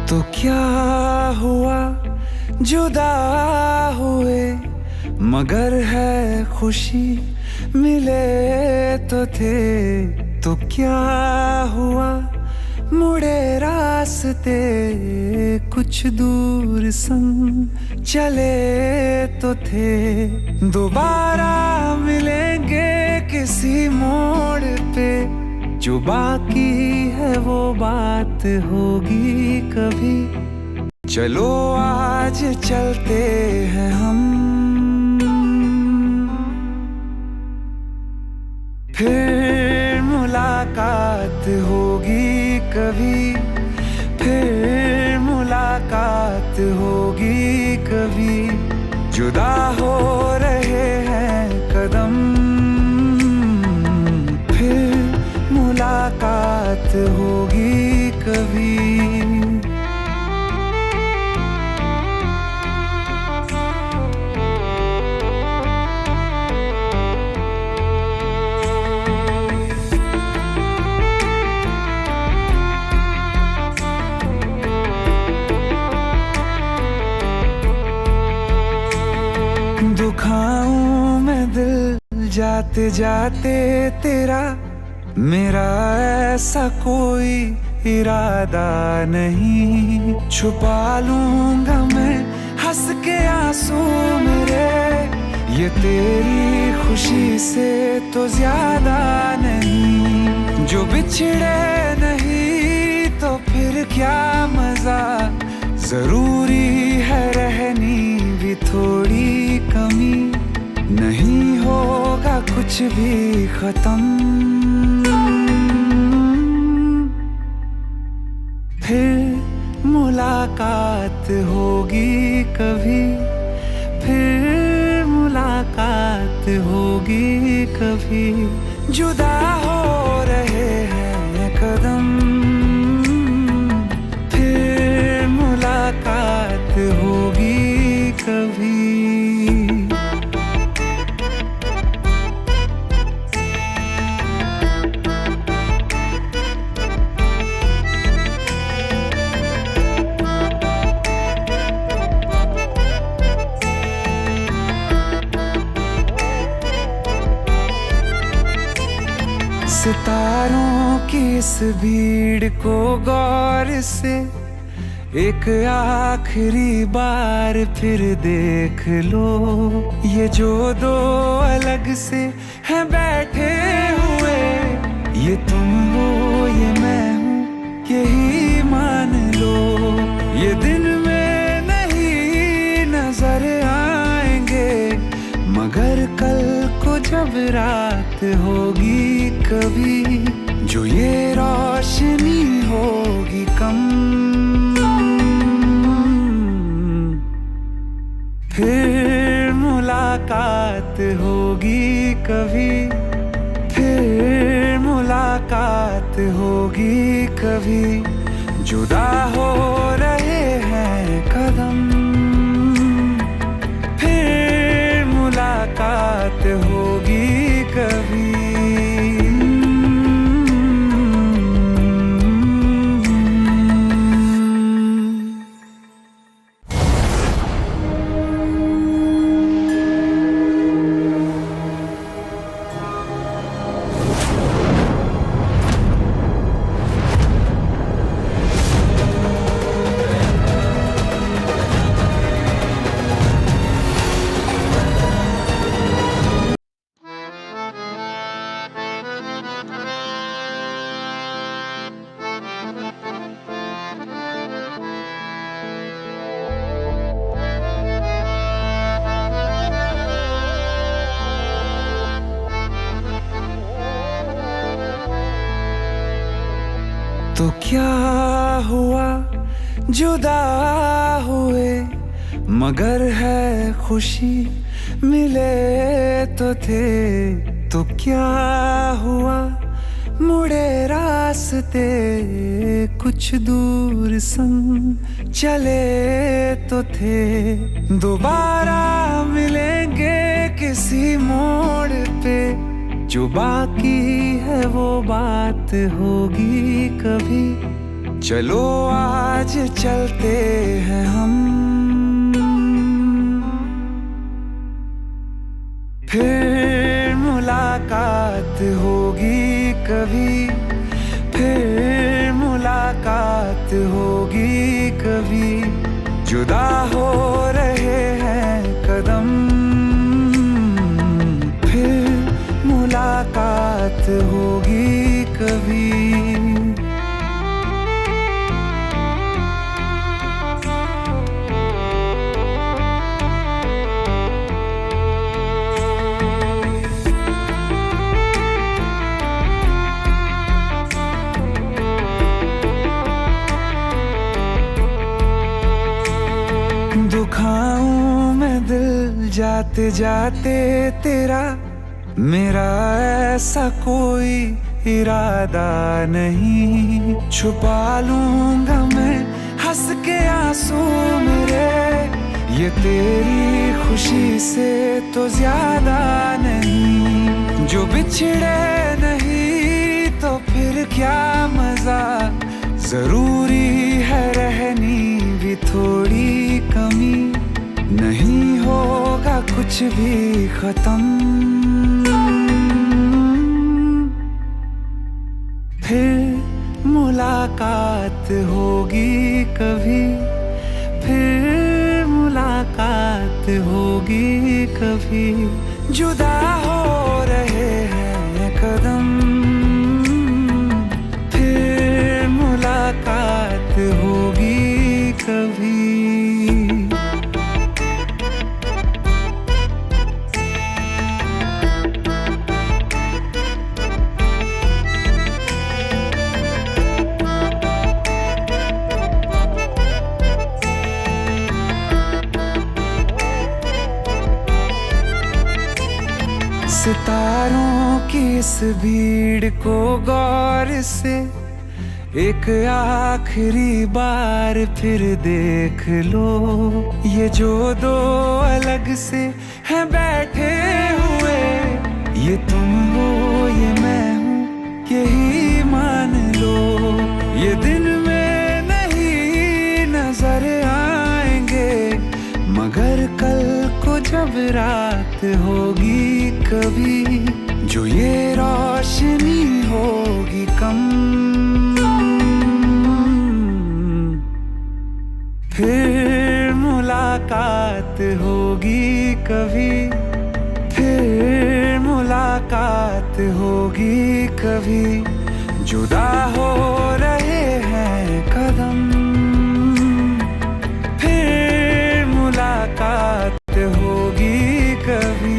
तो क्या हुआ जुदा हुए, मगर है खुशी मिले तो थे। तो क्या हुआ मुड़े रास्ते, कुछ दूर संग चले तो थे। दोबारा मिलेंगे किसी मोड़ पे, जो बाकी है वो बात होगी कभी। चलो आज चलते हैं हम, फिर मुलाकात होगी कभी। फिर मुलाकात होगी कभी। जुदा हो रहे हैं कदम, फिर मुलाकात होगी कभी। दुखाऊं मैं दिल जाते जाते तेरा, मेरा ऐसा कोई इरादा नहीं। छुपा लूंगा मैं हंस के आंसू मेरे, ये तेरी खुशी से तो ज्यादा नहीं। जो बिछड़े नहीं तो फिर क्या मजा, जरूरी है रहनी भी थोड़ी कमी। नहीं होगा कुछ भी खत्म, फिर मुलाकात होगी कभी। फिर मुलाकात होगी कभी। जुदा हो रहे हैं कदम, फिर मुलाकात होगी कभी। सितारों की इस भीड़ को गौर से एक आखिरी बार फिर देख लो। ये जो दो अलग से हैं बैठे हुए, ये तुम हो ये मैं हूँ यही मान लो। ये दिन में नहीं नजर आएंगे, मगर कल को जब रात होगी कभी, जो ये रोशनी होगी कम, फिर मुलाकात होगी कभी। फिर मुलाकात होगी कभी। जुदा हो रहे हैं कदम, फिर मुलाकात होगी कभी। तो क्या हुआ जुदा हुए, मगर है खुशी मिले तो थे। तो क्या हुआ मुड़े रास्ते, कुछ दूर संग चले तो थे। दोबारा मिलेंगे किसी मोड़ पे, जो बाकी है वो बात होगी कभी। चलो आज चलते हैं हम, फिर मुलाकात होगी कभी, फिर मुलाकात होगी कभी। जुदा हो रहे हैं कदम, फिर मुलाकात होगी कभी। दुखाऊं मैं दिल जाते जाते तेरा, मेरा ऐसा कोई इरादा नहीं। छुपा लूंगा मैं हंस के आंसू मेरे, ये तेरी खुशी से तो ज्यादा नहीं। जो बिछड़े नहीं तो फिर क्या मजा, जरूरी है रहनी भी थोड़ी कमी। नहीं होगा कुछ भी खत्म, फिर मुलाकात होगी कभी, फिर मुलाकात होगी कभी। जुदा हो रहे हैं कदम, फिर मुलाकात होगी कभी। सितारों की इस भीड़ को गौर से एक आखिरी बार फिर देख लो। ये जो दो अलग से हैं बैठे हुए, ये तुम हो ये मैं हूँ यही मान लो। ये दिन में नहीं नजर आएंगे, मगर कल को जब रात होगी कभी, जो ये रोशनी होगी कम, फिर मुलाकात होगी कभी, फिर मुलाकात होगी कभी। जुदा हो रहे हैं कदम, फिर मुलाकात होगी कभी।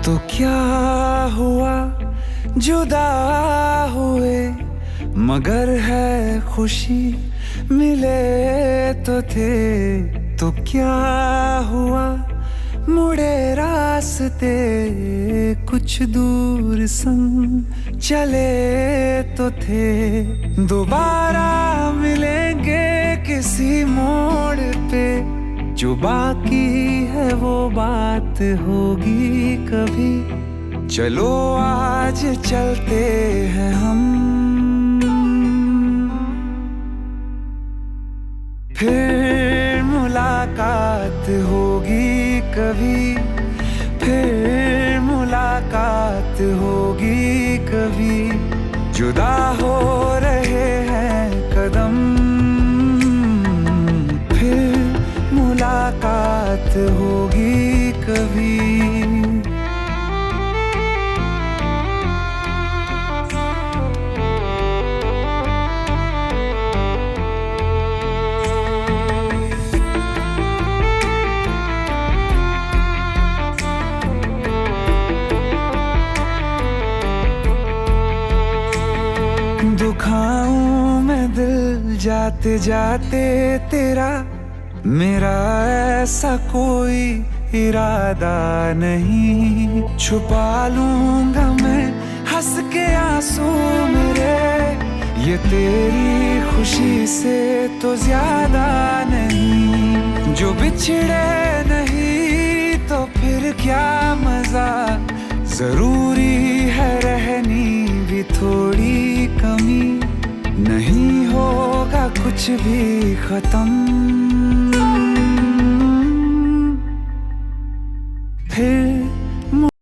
तो क्या हुआ जुदा हुए, मगर है खुशी मिले तो थे। तो क्या हुआ मुड़े रास्ते कुछ दूर संग चले तो थे। दोबारा मिलेंगे किसी मोड़ पे, जो बाकी है वो बात होगी कभी। चलो आज चलते हैं हम, फिर मुलाकात होगी कभी, फिर मुलाकात होगी कभी। जुदा हो रहे हैं कदम, फिर मुलाकात होगी कभी। जाते जाते तेरा मेरा ऐसा कोई इरादा नहीं, छुपा लूंगा मैं हंस के आंसू मेरे, ये तेरी खुशी से तो ज्यादा नहीं। जो बिछड़े नहीं तो फिर क्या मजा, जरूरी है रहनी भी थोड़ी कमी, नहीं होगा कुछ भी खत्म।